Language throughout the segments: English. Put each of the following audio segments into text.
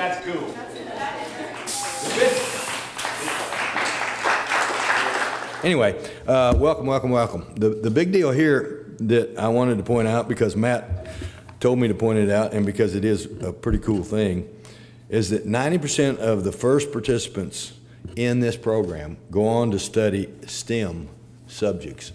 That's cool. Anyway, welcome, welcome, welcome. The big deal here that I wanted to point out, because Matt told me to point it out, and because it is a pretty cool thing, is that 90% of the first participants in this program go on to study STEM subjects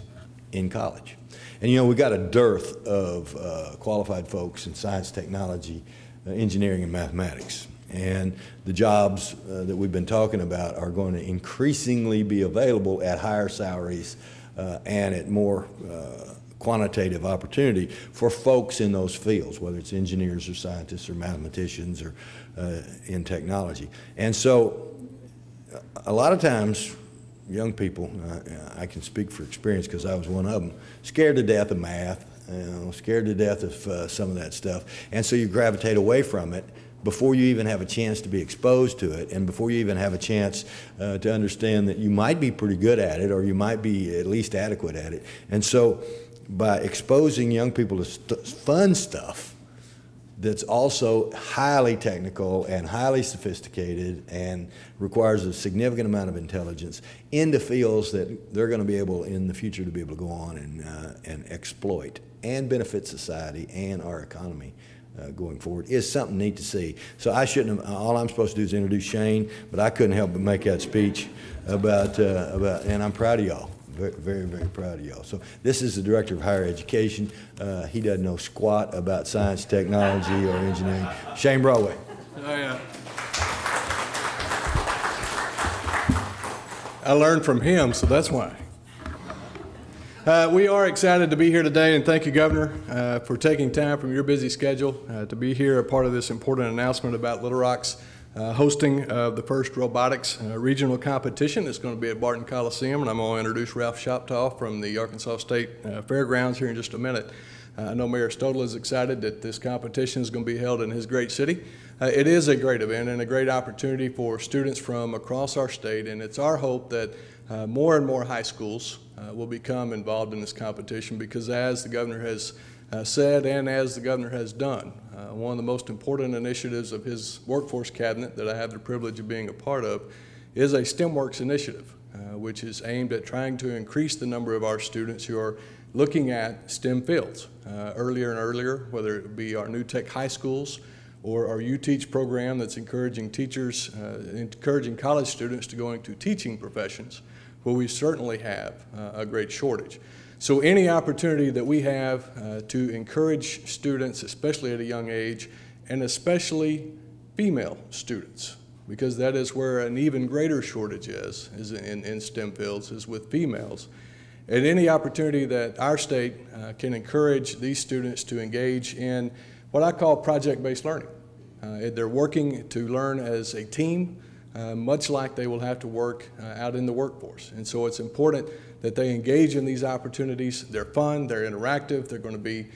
in college. And you know, we got a dearth of qualified folks in science, technology, engineering, and mathematics. And the jobs that we've been talking about are going to increasingly be available at higher salaries and at more quantitative opportunity for folks in those fields, whether it's engineers or scientists or mathematicians or in technology. And so a lot of times, young people, I can speak for experience because I was one of them, scared to death of math, scared to death of some of that stuff. And so you gravitate away from it before you even have a chance to be exposed to it, and before you even have a chance to understand that you might be pretty good at it, or you might be at least adequate at it. And so by exposing young people to fun stuff that's also highly technical and highly sophisticated and requires a significant amount of intelligence into fields that they're going to be able in the future to be able to go on and exploit and benefit society and our economy going forward, is something neat to see. So I shouldn't have, all I'm supposed to do is introduce Shane, but I couldn't help but make that speech about and I'm proud of y'all. Very, very, very proud of y'all. So this is the Director of Higher Education. He doesn't know squat about science, technology, or engineering. Shane Broadway. Oh, yeah. I learned from him, so that's why. We are excited to be here today, and thank you, Governor, for taking time from your busy schedule to be here, a part of this important announcement about Little Rock's hosting the first robotics regional competition. It's going to be at Barton Coliseum, and I'm going to introduce Ralph Shoptaw from the Arkansas State Fairgrounds here in just a minute. I know Mayor Stodel is excited that this competition is going to be held in his great city. It is a great event and a great opportunity for students from across our state, and it's our hope that more and more high schools will become involved in this competition, because as the Governor has said and as the Governor has done, one of the most important initiatives of his workforce cabinet that I have the privilege of being a part of is a STEMworks initiative, which is aimed at trying to increase the number of our students who are looking at STEM fields earlier and earlier, whether it be our new tech high schools or our U-Teach program that's encouraging teachers, encouraging college students to go into teaching professions, where we certainly have a great shortage. So any opportunity that we have to encourage students, especially at a young age, and especially female students, because that is where an even greater shortage is in STEM fields, is with females. And any opportunity that our state can encourage these students to engage in what I call project-based learning. They're working to learn as a team, much like they will have to work out in the workforce. And so it's important that they engage in these opportunities. They're fun, they're interactive, they're going to be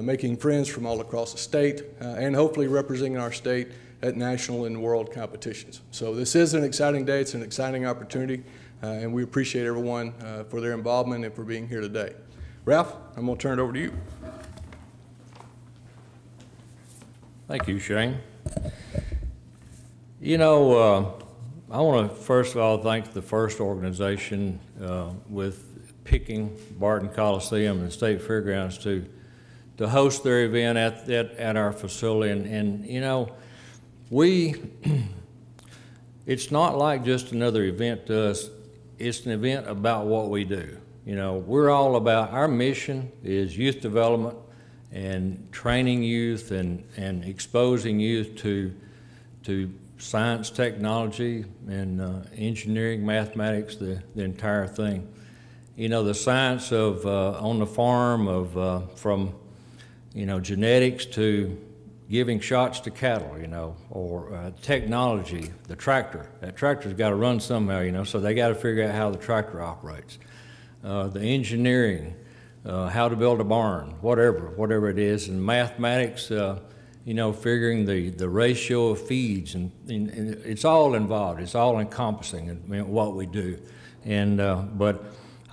making friends from all across the state, and hopefully representing our state at national and world competitions. So this is an exciting day, it's an exciting opportunity, and we appreciate everyone for their involvement and for being here today. Ralph, I'm going to turn it over to you. Thank you, Shane. You know, I want to first of all thank the FIRST organization with picking Barton Coliseum and State Fairgrounds to host their event at our facility. And you know, it's not like just another event to us. It's an event about what we do. You know, we're all about, our mission is youth development and training youth and exposing youth to science, technology, and engineering, mathematics, the entire thing. You know, the science of on the farm of from, you know, genetics to giving shots to cattle, you know, or technology, the tractor. That tractor's got to run somehow, you know, so they got to figure out how the tractor operates. The engineering, how to build a barn, whatever it is, and mathematics, you know, figuring the ratio of feeds, and it's all involved. It's all encompassing in what we do. And but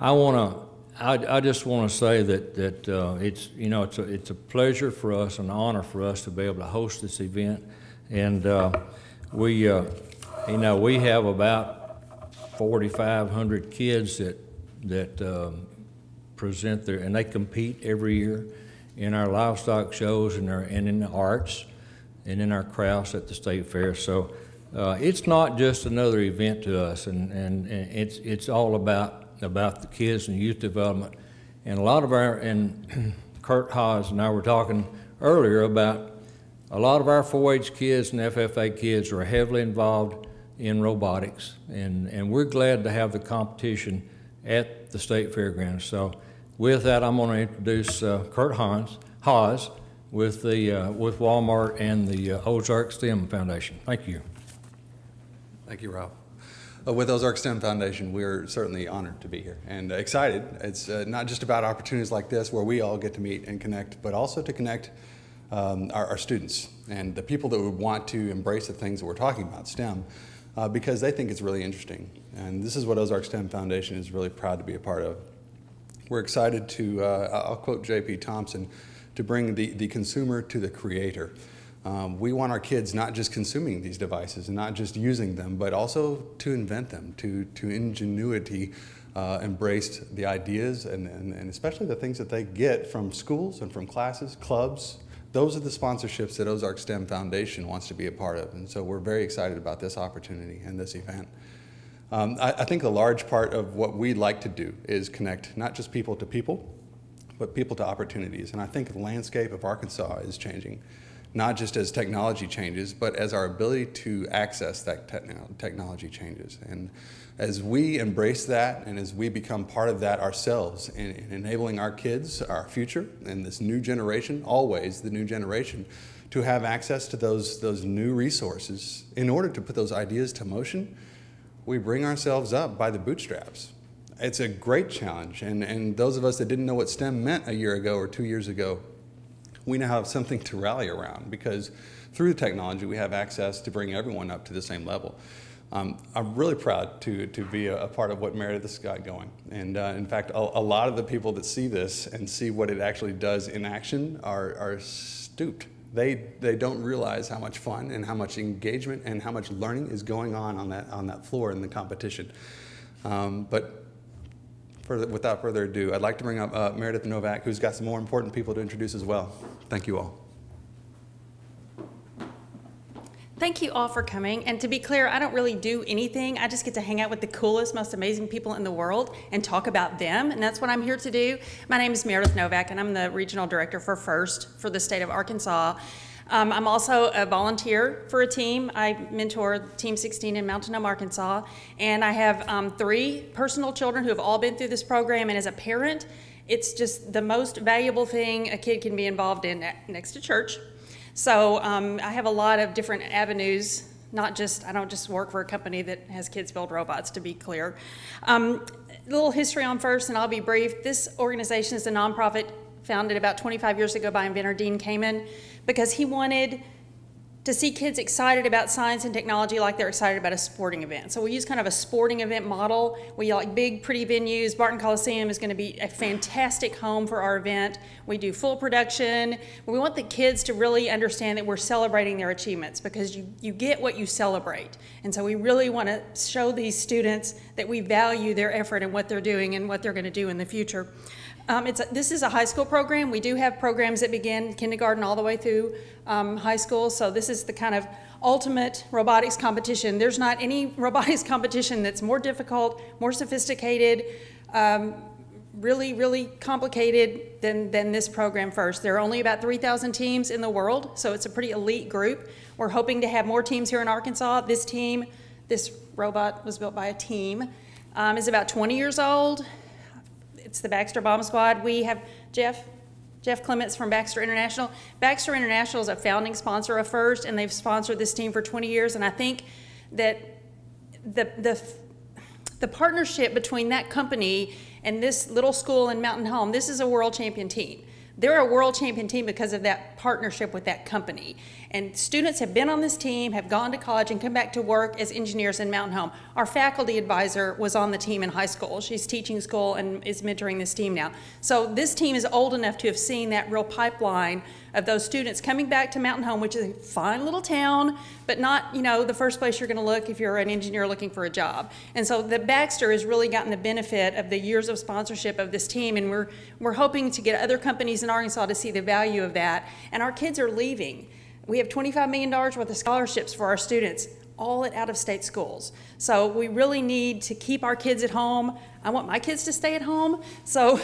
I just want to say that it's, you know, it's a pleasure for us, an honor for us to be able to host this event, And we have about 4,500 kids that present there, and they compete every year in our livestock shows and in the arts and in our crafts at the state fair. So it's not just another event to us, and it's all about the kids and youth development. And a lot of and Kurt Haas and I were talking earlier about a lot of our 4-H kids and FFA kids are heavily involved in robotics, and we're glad to have the competition at the state fairgrounds. So with that, I'm going to introduce Kurt Haas with Walmart and the Ozark STEM Foundation. Thank you. Thank you, Rob. With Ozark STEM Foundation, we're certainly honored to be here and excited. It's not just about opportunities like this where we all get to meet and connect, but also to connect our students and the people that would want to embrace the things that we're talking about, STEM, because they think it's really interesting. And this is what Ozark STEM Foundation is really proud to be a part of. We're excited to, I'll quote J.P. Thompson, to bring the consumer to the creator. We want our kids not just consuming these devices and not just using them, but also to invent them, to ingenuity, embrace the ideas and especially the things that they get from schools and from classes, clubs. Those are the sponsorships that Ozark STEM Foundation wants to be a part of, and so we're very excited about this opportunity and this event. I think a large part of what we like to do is connect not just people to people, but people to opportunities. And I think the landscape of Arkansas is changing, not just as technology changes, but as our ability to access that technology changes. And as we embrace that and as we become part of that ourselves in enabling our kids, our future, and this new generation, always the new generation, to have access to those new resources in order to put those ideas to motion, we bring ourselves up by the bootstraps. It's a great challenge, and those of us that didn't know what STEM meant a year ago or 2 years ago, we now have something to rally around because through technology we have access to bring everyone up to the same level. I'm really proud to be a part of what Meredith has got going. And in fact, a lot of the people that see this and see what it actually does in action are stupid. They don't realize how much fun and how much engagement and how much learning is going on that floor in the competition. But without further ado, I'd like to bring up Meredith Novak, who's got some more important people to introduce as well. Thank you all. Thank you all for coming. And to be clear, I don't really do anything. I just get to hang out with the coolest, most amazing people in the world and talk about them. And that's what I'm here to do. My name is Meredith Novak, and I'm the Regional Director for FIRST for the state of Arkansas. I'm also a volunteer for a team. I mentor Team 16 in Mountain Home, Arkansas. And I have 3 personal children who have all been through this program. And as a parent, it's just the most valuable thing a kid can be involved in next to church. So I have a lot of different avenues, I don't just work for a company that has kids build robots, to be clear. A little history on FIRST, and I'll be brief. This organization is a nonprofit founded about 25 years ago by inventor Dean Kamen because he wanted to see kids excited about science and technology like they're excited about a sporting event. So we use kind of a sporting event model. We like big, pretty venues. Barton Coliseum is going to be a fantastic home for our event. We do full production. We want the kids to really understand that we're celebrating their achievements because you get what you celebrate. And so we really want to show these students that we value their effort and what they're doing and what they're going to do in the future. This is a high school program. We do have programs that begin kindergarten all the way through high school. So this is the kind of ultimate robotics competition. There's not any robotics competition that's more difficult, more sophisticated, really, really complicated than this program FIRST. There are only about 3,000 teams in the world, so it's a pretty elite group. We're hoping to have more teams here in Arkansas. This robot was built by a team, is about 20 years old. It's the Baxter Bomb Squad. We have Jeff Clements from Baxter International. Baxter International is a founding sponsor of FIRST, and they've sponsored this team for 20 years. And I think that the partnership between that company and this little school in Mountain Home, this is a world champion team. They're a world champion team because of that partnership with that company. And students have been on this team, have gone to college, and come back to work as engineers in Mountain Home. Our faculty advisor was on the team in high school. She's teaching school and is mentoring this team now. So this team is old enough to have seen that real pipeline of those students coming back to Mountain Home, which is a fine little town, but not, the first place you're going to look if you're an engineer looking for a job. And so the Baxter has really gotten the benefit of the years of sponsorship of this team, and we're hoping to get other companies in Arkansas to see the value of that. And our kids are leaving. We have $25 million worth of scholarships for our students, all at out-of-state schools. So we really need to keep our kids at home. I want my kids to stay at home. So,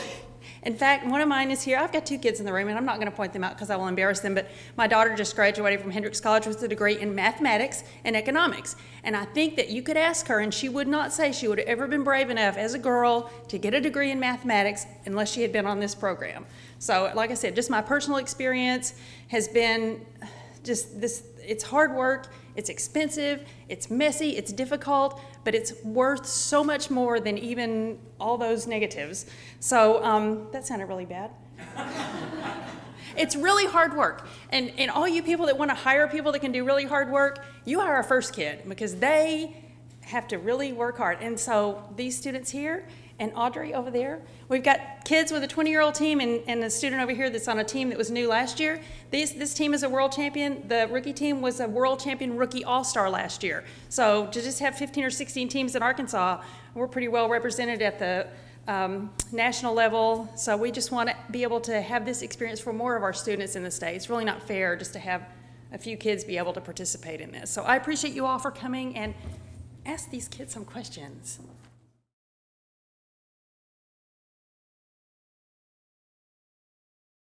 in fact, one of mine is here. I've got 2 kids in the room, and I'm not going to point them out because I will embarrass them, but my daughter just graduated from Hendrix College with a degree in mathematics and economics. And I think that you could ask her, and she would not say she would have ever been brave enough as a girl to get a degree in mathematics unless she had been on this program. So, like I said, just my personal experience has been just this. It's hard work, it's expensive, it's messy, it's difficult, but it's worth so much more than even all those negatives. So that sounded really bad. It's really hard work. And all you people that want to hire people that can do really hard work, you hire our first kid because they have to really work hard. And so these students here, and Audrey over there, we've got kids with a 20-year-old team and a student over here that's on a team that was new last year. This team is a world champion. The rookie team was a world champion rookie all-star last year. So to just have 15 or 16 teams in Arkansas, we're pretty well represented at the national level. So we just want to be able to have this experience for more of our students in the state. It's really not fair just to have a few kids be able to participate in this. So I appreciate you all for coming and ask these kids some questions.